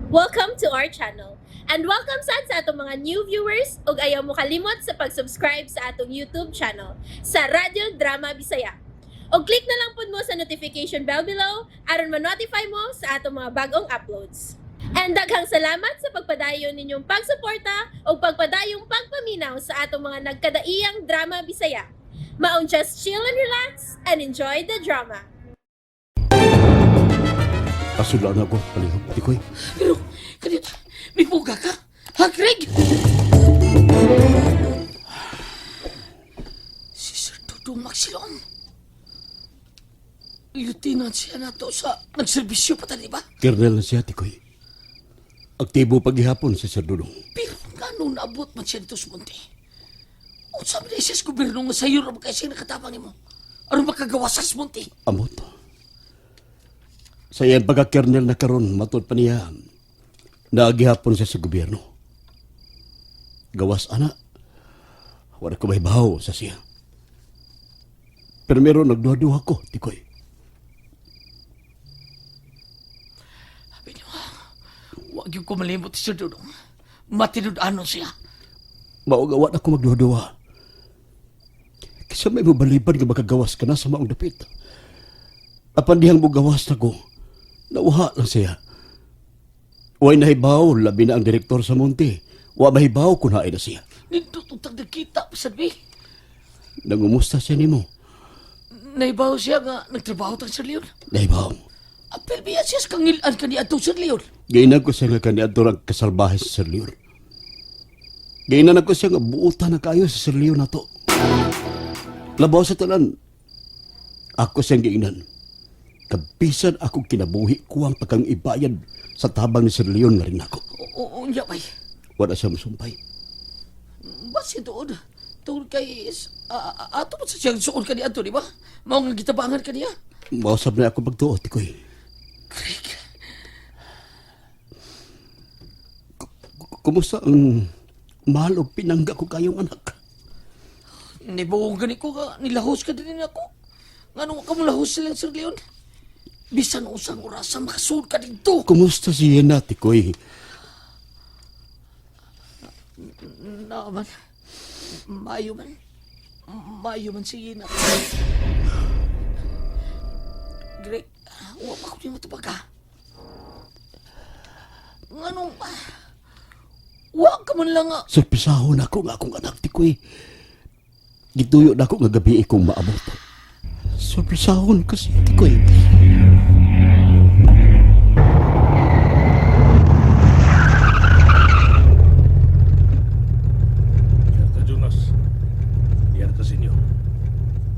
Welcome to our channel. And welcome sa atong mga new viewers ug ayaw mo kalimot sa pag-subscribe sa atong YouTube channel sa Radio Drama Bisaya. O click na lang pud mo sa notification bell below aron ma-notify mo sa atong mga bagong uploads. And daghang salamat sa pagpadayon ninyong pagsuporta o pagpadayong pagpaminaw sa atong mga nagkadaiyang Drama Bisaya. Maong just chill and relax and enjoy the drama. Asulaan ako, palihog, tikoy. Pero, kanina, may buga ka? Ha, Greg? Si Sir Dudong Maxilon. Lieutenant siya na to sa nagserbisyo pa tali ba? Kernel na siya, tikoy. Aktibo paghihapon si Sir Dudong. Pero gano'n naabot man siya dito sa munti? O sabi na siya sa gobyerno nga sa'yo na magkaya siya nakatabang mo. Ano makagawa sa munti? Amot. Sa iyang pagka-kernel na karon matod pa niya, naagihapon siya sa gobyerno. Gawas, ana. Wala ko may bahaw sa siya. Pero meron nagduha-duha ko, tikoy. Sabi niyo, huwag yung kumalimot si Sir Dudong. Matinod-anon siya. Maugawa na ko magduha-duha. Kasi may mabaliban nga makagawas ka na sa maong dapit. Apan dihang mo gawas na ko, nauha lang siya. Huwag nahibaw, labi na ang direktor sa Monte. Huwag mahibaw kung hain na siya. Nindot utang nakita, sabi. Nangumusta siya ni mo. Naibaw siya nga nagtrabaho tang Sir Leon. Nahibaw. Apel biya siya sa kangilan ka ni Ato Sir Leon. Gainan ko siya nga kaniadto ang kasalbahe sa Sir Leon. Gainan ako siya nga buutan na kayo sa Sir Leon na to. Labaw sa talan. Ako siyang gainan. Kabisan akong kinabuhi ko ang pagkang ibayad sa tabang ni Sir Leon nga rin ako. Oo, niya bay. Wala siya masumpay. Basi doon. Tungkol kay... ato mo sa siyang suon ka ni Ato, di ba? Maong nga gitabangan ka niya. Mausap na ako pagtuot, tikoy. Greg. Kumusta ang mahal o pinangga ko kayong anak? Nibuong gani ko ka, nilahos ka din ako. Nga ka mo lahos sila, Sir Leon? Bisan usang oras makasul ka dito. Kumusta si Yena, tikoy? Naman. Mayo man. Mayo man si Ina. Greg, huwag pa ko niyo matubag ka. Nganong... Huwag ka man lang nga. Surpisahon ako nga akong anak, tikoy. Gituyo na ako nga gabi ikong maabot. Surpisahon kasi, tikoy. Yerta Jonas. Yerta Senyor.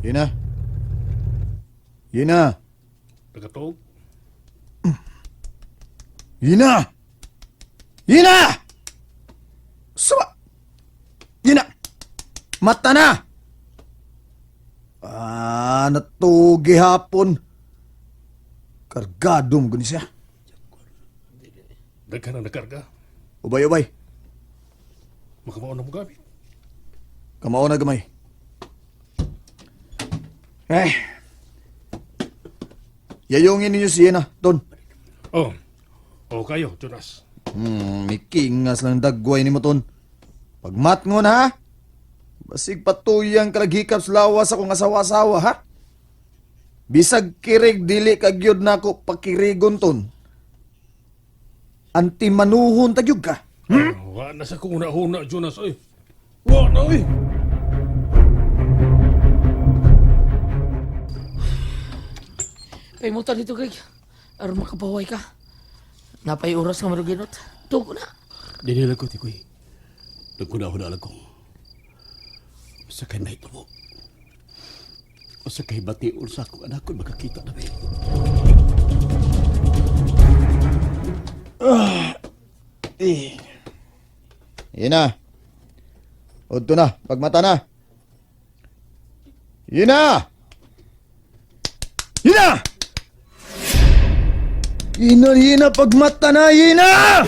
Yina. Yina. Tagatog. Yina. Yina. Sama. Yina. Mata na. Natugi hapon. Kargadom gani siya. Daghan na nakarga. Ubay-ubay. Makamaon na mo gabi. Kamao na gamay. Eh. Yayongin ninyo si Yena, Don. Oh. Oh kayo, Jonas. May kingas lang dagway ni mo, Ton. Pagmat ngo na, ha? Basig patuyang kalaghikap sa lawas akong asawa-asawa, ha? Bisag kirig dili kagyod na ako pakirigon, Ton. Anti-manuhon tagyog ka. Wa na sa kong una-una, Jonas, oy. Wa na, oy. Paimutan dito, Greg. Aron makabaway ka. Napay oras nga maruginot. Tugo na. Dinilag ko, tikoy. Nagkunahon ko. Sa kay na ito mo. O sa kay batiul sa akong anak ko, makakita na rin. Yena. Udto na, pagmata na. Yena! Yena! Yena, pagmata na, Yena!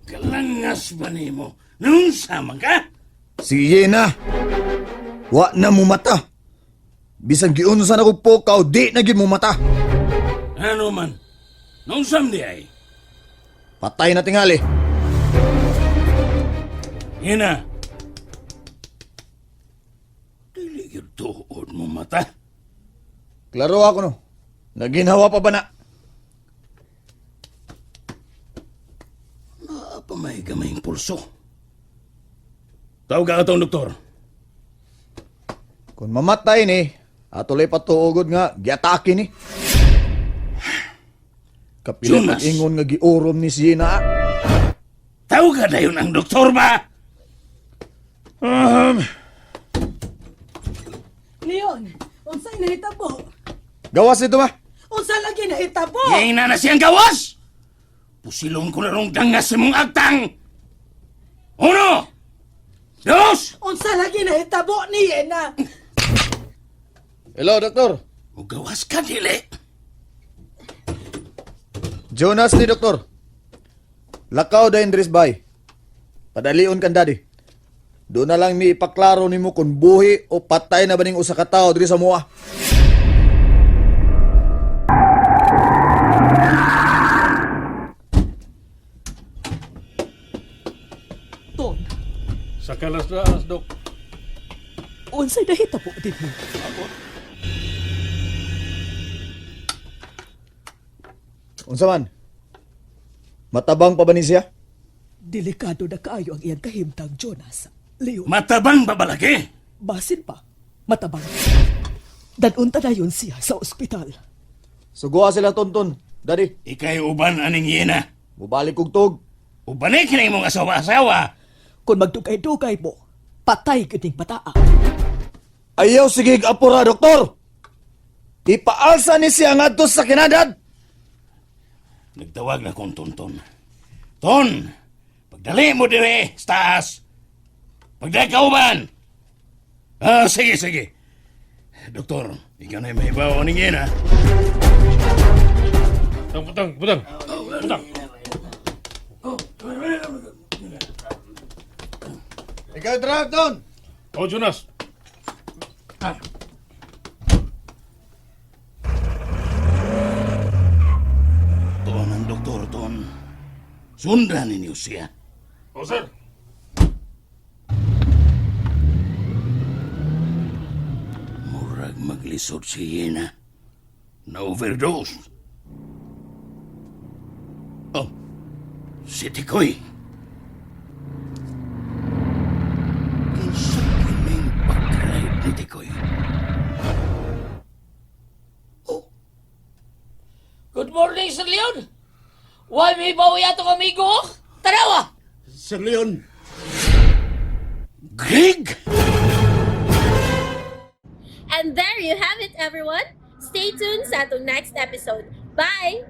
Kalangas ba nimo? Nung sama ka? Sige na. Wa na mo mata. Bisag giunsa na ko po kao, di na gyud mo mata. Ano man? Nung samdi ay. Patay na tingali. Hina. Dili yun tuod mo mata. Klaro ako no. Naginhawa pa ba na? Apa may gamayng pulso? Tawag ka atong doktor. Kung mamatay ni, atulay patuugod nga, giatake ni. Kapila Jonas. ingon nga giurom ni Sina. Tawag ka na yun ang doktor ba? Leon, unsay nahitabo? Gawas nito ba? Unsa lagi nahitabo? Ngayon na siyang gawas! Pusilong ko na rong dangas sa mong agtang! Uno! Dos! Unsa lagi nahitabo ni Yena? Hello, doktor. O gawas ka, dili! Jonas ni doktor. Lakaw da Indris Bay. Padalion kan daddy. Doon na lang mi ipaklaro nimo kung buhi o patay na ba ning usa ka tawo diri sa mua. Ton, Sa kalas-laas, Dok. unsay nahitabo din mo? Unsa man? Matabang pa ba ni siya? Delikado na kaayo ang iyang kahimtang, Jonas. Leon, Matabang babalaki! basin pa. Matabang. Danunta na yun siya sa ospital. Suguha sila tonton. Daddy, Ikay uban aning yena. mubalik kog tog. Ubanay ka na imong asawa-asawa. Kung magdugay-dugay mo, patay kining bataa. Ayaw sige apura, doktor. Ipaalsa ni siya ngadto sa kinadad. Nagtawag na kong Tonton. Ton! Pagdali mo dire, sa taas! Pagdali ka uban! Sige, sige. Doktor, ikaw na yung mahibaw ni Yena. Putang, putang. Putang. Ikaw drag doon. O, Jonas. Ton ang doktor, Ton. Sundan ninyo siya. O, sir. Murag maglisod si Yena. Na-overdose. Oh, si Tikoy. Kinsa kining pag-drive ni Tikoy? Good morning, Sir Leon. Why may bawi ato amigo? Tarawa! Sir Leon, Greg! And there you have it, everyone. Stay tuned sa atong next episode. Bye!